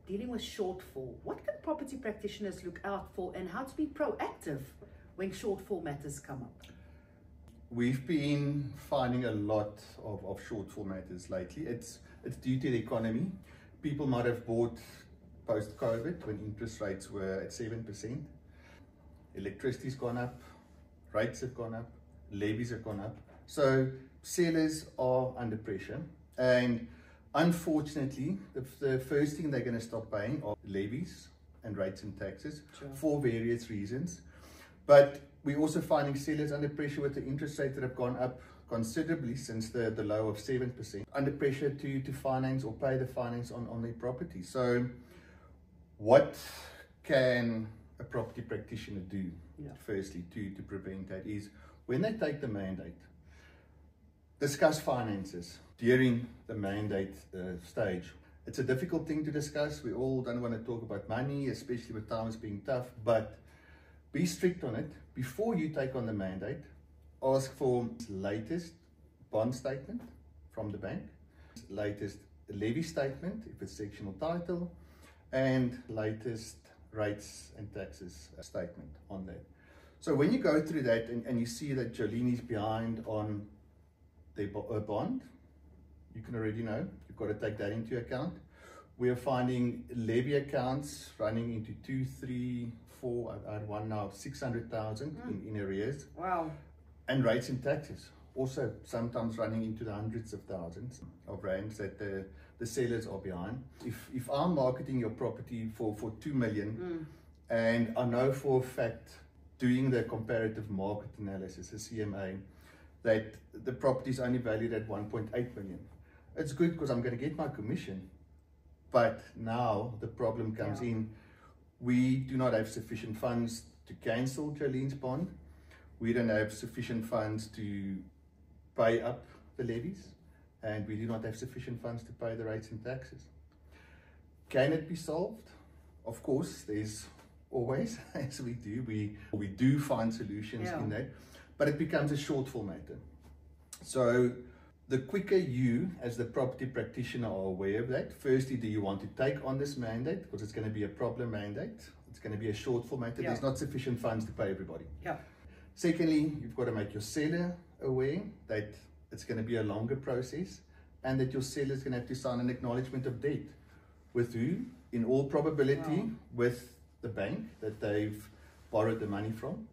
dealing with shortfall. What can property practitioners look out for and how to be proactive when shortfall matters come up? We've been finding a lot of shortfall matters lately. It's due to the economy. People might have bought post-COVID when interest rates were at 7%. Electricity's gone up, rates have gone up, levies have gone up. So sellers are under pressure, and unfortunately, the first thing they're going to stop paying are levies and rates and taxes. Sure. For various reasons. But we're also finding sellers under pressure with the interest rates that have gone up considerably since the low of 7%, under pressure to finance or pay the finance on their property. So what can a property practitioner do? Yeah. Firstly, to prevent that is when they take the mandate, discuss finances during the mandate stage. It's a difficult thing to discuss. We all don't want to talk about money, especially with times being tough, but be strict on it. Before you take on the mandate, ask for latest bond statement from the bank, latest levy statement if it's sectional title, and latest rates and taxes statement on that. So when you go through that and you see that Jolene is behind on their bond, you can already know you've got to take that into account. We are finding levy accounts running into 2, 3, 4, I had one now, 600,000 in arrears. Wow. And rates and taxes also sometimes running into the hundreds of thousands of rands that the sellers are behind. If I'm marketing your property for 2 million and I know for a fact, doing the comparative market analysis, the CMA, that the property is only valued at 1.8 million. It's good because I'm going to get my commission. But now the problem comes in. We do not have sufficient funds to cancel Jolene's bond. We don't have sufficient funds to pay up the levies, and we do not have sufficient funds to pay the rates and taxes. Can it be solved? Of course, there's always, as we do, we do find solutions in that, but it becomes a shortfall matter. So the quicker you, as the property practitioner, are aware of that, firstly, do you want to take on this mandate? Because it's going to be a problem mandate. It's going to be a shortfall matter. There's not sufficient funds to pay everybody. Secondly, you've got to make your seller aware that it's going to be a longer process and that your seller is going to have to sign an acknowledgement of debt. With who? In all probability, with the bank that they've borrowed the money from.